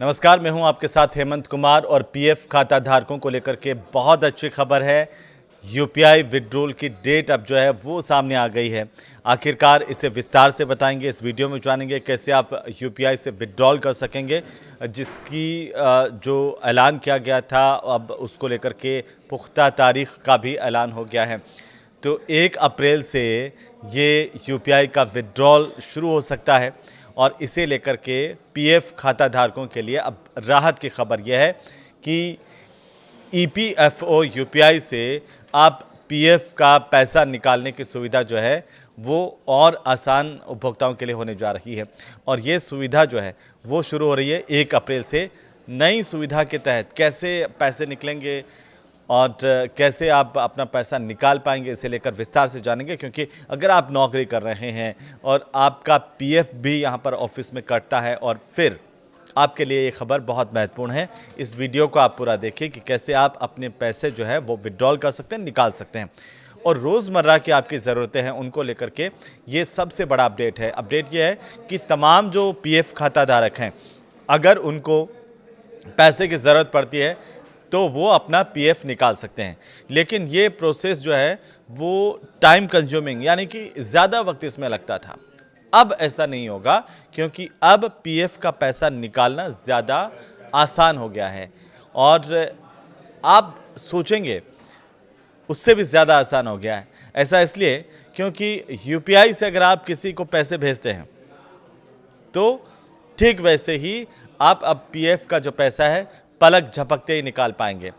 नमस्कार, मैं हूं आपके साथ हेमंत कुमार और पीएफ खाता धारकों को लेकर के बहुत अच्छी खबर है। यूपीआई विड्रॉल की डेट अब जो है वो सामने आ गई है। आखिरकार इसे विस्तार से बताएंगे, इस वीडियो में जानेंगे कैसे आप यूपीआई से विड्रॉल कर सकेंगे, जिसकी जो ऐलान किया गया था अब उसको लेकर के पुख्ता तारीख का भी ऐलान हो गया है। तो 1 अप्रैल से ये यूपीआई का विड्रॉल शुरू हो सकता है और इसे लेकर के पीएफ खाता धारकों के लिए अब राहत की खबर यह है कि ईपीएफओ यूपीआई से आप पीएफ का पैसा निकालने की सुविधा जो है वो और आसान उपभोक्ताओं के लिए होने जा रही है। और ये सुविधा जो है वो शुरू हो रही है 1 अप्रैल से। नई सुविधा के तहत कैसे पैसे निकलेंगे और कैसे आप अपना पैसा निकाल पाएंगे, इसे लेकर विस्तार से जानेंगे। क्योंकि अगर आप नौकरी कर रहे हैं और आपका पीएफ भी यहाँ पर ऑफिस में कटता है और फिर आपके लिए ये खबर बहुत महत्वपूर्ण है। इस वीडियो को आप पूरा देखिए कि कैसे आप अपने पैसे जो है वो विड्रॉल कर सकते हैं, निकाल सकते हैं। और रोज़मर्रा की आपकी ज़रूरतें हैं उनको लेकर के ये सबसे बड़ा अपडेट है। अपडेट ये है कि तमाम जो पीएफ खाता धारक हैं, अगर उनको पैसे की ज़रूरत पड़ती है तो वो अपना पीएफ निकाल सकते हैं। लेकिन ये प्रोसेस जो है वो टाइम कंज्यूमिंग, यानी कि ज़्यादा वक्त इसमें लगता था। अब ऐसा नहीं होगा, क्योंकि अब पीएफ का पैसा निकालना ज़्यादा आसान हो गया है। और आप सोचेंगे उससे भी ज़्यादा आसान हो गया है। ऐसा इसलिए क्योंकि यूपीआई से अगर आप किसी को पैसे भेजते हैं तो ठीक वैसे ही आप अब पीएफ का जो पैसा है पलक झपकते ही निकाल पाएंगे।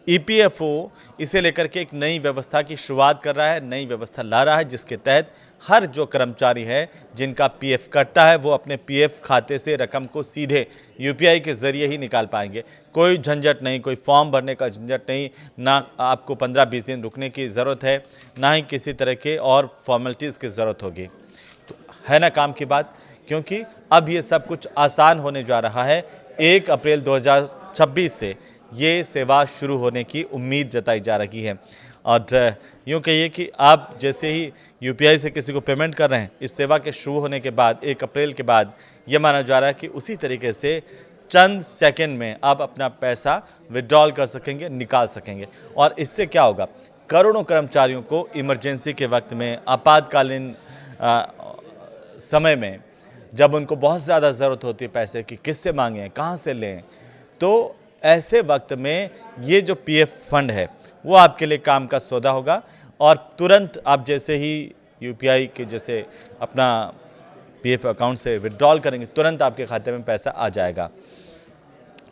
ईपीएफओ इसे लेकर के एक नई व्यवस्था की शुरुआत कर रहा है, नई व्यवस्था ला रहा है, जिसके तहत हर जो कर्मचारी है जिनका पीएफ कटता है वो अपने पीएफ खाते से रकम को सीधे यूपीआई के ज़रिए ही निकाल पाएंगे। कोई झंझट नहीं, कोई फॉर्म भरने का झंझट नहीं, ना आपको 15-20 दिन रुकने की ज़रूरत है, ना ही किसी तरह के और फॉर्मेलिटीज़ की ज़रूरत होगी। तो है ना काम की बात, क्योंकि अब ये सब कुछ आसान होने जा रहा है। 1 अप्रैल 2026 से ये सेवा शुरू होने की उम्मीद जताई जा रही है। और यूँ कहिए कि आप जैसे ही यूपीआई से किसी को पेमेंट कर रहे हैं, इस सेवा के शुरू होने के बाद 1 अप्रैल के बाद ये माना जा रहा है कि उसी तरीके से चंद सेकंड में आप अपना पैसा विड्रॉल कर सकेंगे, निकाल सकेंगे। और इससे क्या होगा, करोड़ों कर्मचारियों को इमरजेंसी के वक्त में, आपातकालीन समय में, जब उनको बहुत ज़्यादा ज़रूरत होती है पैसे की, किससे मांगें, कहाँ से लें, तो ऐसे वक्त में ये जो पीएफ फंड है वो आपके लिए काम का सौदा होगा। और तुरंत आप जैसे ही यूपीआई के जैसे अपना पीएफ अकाउंट से विड्रॉल करेंगे, तुरंत आपके खाते में पैसा आ जाएगा।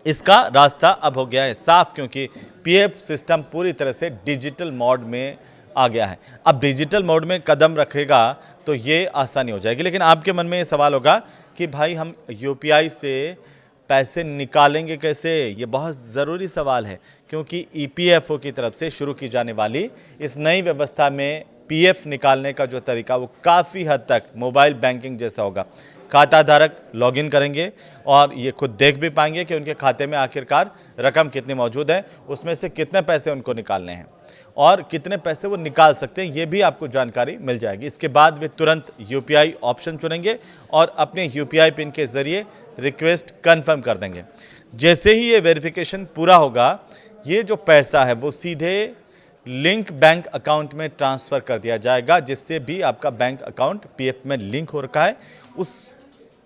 इसका रास्ता अब हो गया है साफ, क्योंकि पीएफ सिस्टम पूरी तरह से डिजिटल मोड में आ गया है। अब डिजिटल मोड में कदम रखेगा तो ये आसानी हो जाएगी। लेकिन आपके मन में ये सवाल होगा कि भाई हम यूपीआई से पैसे निकालेंगे कैसे? ये बहुत ज़रूरी सवाल है, क्योंकि ईपीएफओ की तरफ से शुरू की जाने वाली इस नई व्यवस्था में पीएफ निकालने का जो तरीका वो काफ़ी हद तक मोबाइल बैंकिंग जैसा होगा। खाता धारक लॉगिन करेंगे और ये खुद देख भी पाएंगे कि उनके खाते में आखिरकार रकम कितनी मौजूद है, उसमें से कितने पैसे उनको निकालने हैं और कितने पैसे वो निकाल सकते हैं, ये भी आपको जानकारी मिल जाएगी। इसके बाद वे तुरंत यूपीआई ऑप्शन चुनेंगे और अपने यूपीआई पिन के ज़रिए रिक्वेस्ट कन्फर्म कर देंगे। जैसे ही ये वेरिफिकेशन पूरा होगा, ये जो पैसा है वो सीधे लिंक बैंक अकाउंट में ट्रांसफ़र कर दिया जाएगा, जिससे भी आपका बैंक अकाउंट पीएफ में लिंक हो रखा है, उस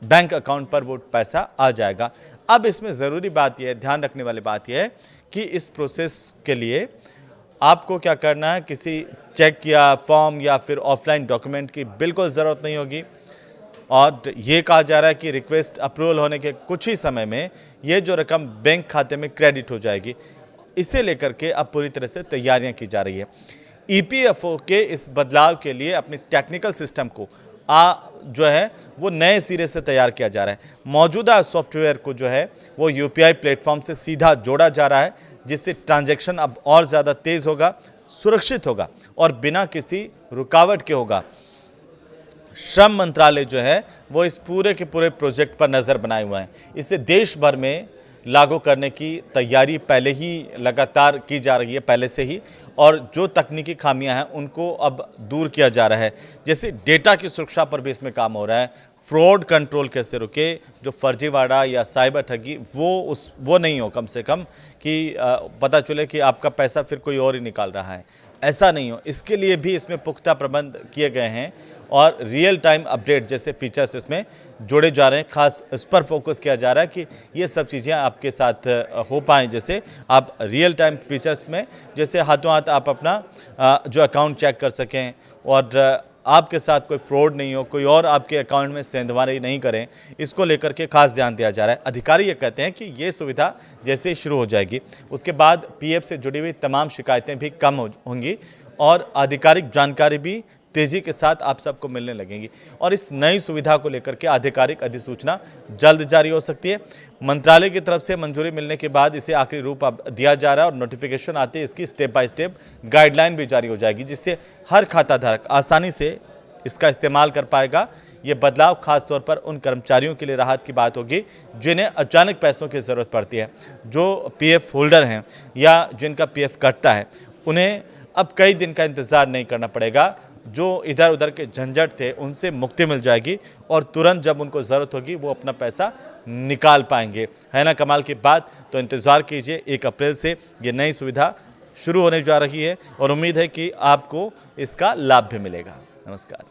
बैंक अकाउंट पर वो पैसा आ जाएगा। अब इसमें ज़रूरी बात यह है, ध्यान रखने वाली बात यह है कि इस प्रोसेस के लिए आपको क्या करना है, किसी चेक या फॉर्म या फिर ऑफलाइन डॉक्यूमेंट की बिल्कुल ज़रूरत नहीं होगी। और ये कहा जा रहा है कि रिक्वेस्ट अप्रूवल होने के कुछ ही समय में ये जो रकम बैंक खाते में क्रेडिट हो जाएगी। इसे लेकर के अब पूरी तरह से तैयारियां की जा रही है। ईपीएफओ के इस बदलाव के लिए अपने टेक्निकल सिस्टम को जो है वो नए सिरे से तैयार किया जा रहा है। मौजूदा सॉफ्टवेयर को जो है वो यूपीआई प्लेटफॉर्म से सीधा जोड़ा जा रहा है, जिससे ट्रांजैक्शन अब और ज़्यादा तेज़ होगा, सुरक्षित होगा और बिना किसी रुकावट के होगा। श्रम मंत्रालय जो है वो इस पूरे के पूरे प्रोजेक्ट पर नज़र बनाए हुआ है। इसे देश भर में लागू करने की तैयारी पहले ही लगातार की जा रही है, पहले से ही। और जो तकनीकी खामियां हैं उनको अब दूर किया जा रहा है। जैसे डेटा की सुरक्षा पर भी इसमें काम हो रहा है, फ्रॉड कंट्रोल कैसे रुके, जो फर्जीवाड़ा या साइबर ठगी वो नहीं हो कम से कम कि पता चले कि आपका पैसा फिर कोई और ही निकाल रहा है, ऐसा नहीं हो। इसके लिए भी इसमें पुख्ता प्रबंध किए गए हैं और रियल टाइम अपडेट जैसे फीचर्स इसमें जोड़े जा रहे हैं। खास इस पर फोकस किया जा रहा है कि ये सब चीज़ें आपके साथ हो पाएँ। जैसे आप रियल टाइम फीचर्स में जैसे हाथों हाथ आप अपना जो अकाउंट चेक कर सकें और आपके साथ कोई फ्रॉड नहीं हो, कोई और आपके अकाउंट में सेंधमारी नहीं करें, इसको लेकर के खास ध्यान दिया जा रहा है। अधिकारी ये कहते हैं कि ये सुविधा जैसे ही शुरू हो जाएगी उसके बाद पीएफ से जुड़ी हुई तमाम शिकायतें भी कम होंगी और आधिकारिक जानकारी भी तेज़ी के साथ आप सबको मिलने लगेंगी और इस नई सुविधा को लेकर के आधिकारिक अधिसूचना जल्द जारी हो सकती है। मंत्रालय की तरफ से मंजूरी मिलने के बाद इसे आखिरी रूप अब दिया जा रहा है और नोटिफिकेशन आते ही इसकी स्टेप बाय स्टेप गाइडलाइन भी जारी हो जाएगी, जिससे हर खाताधारक आसानी से इसका इस्तेमाल कर पाएगा। ये बदलाव खास तौर पर उन कर्मचारियों के लिए राहत की बात होगी जिन्हें अचानक पैसों की ज़रूरत पड़ती है। जो पीएफ होल्डर हैं या जिनका पीएफ कटता है, उन्हें अब कई दिन का इंतज़ार नहीं करना पड़ेगा। जो इधर उधर के झंझट थे उनसे मुक्ति मिल जाएगी और तुरंत जब उनको ज़रूरत होगी वो अपना पैसा निकाल पाएंगे। है ना कमाल की बात? तो इंतज़ार कीजिए, 1 अप्रैल से ये नई सुविधा शुरू होने जा रही है और उम्मीद है कि आपको इसका लाभ भी मिलेगा। नमस्कार।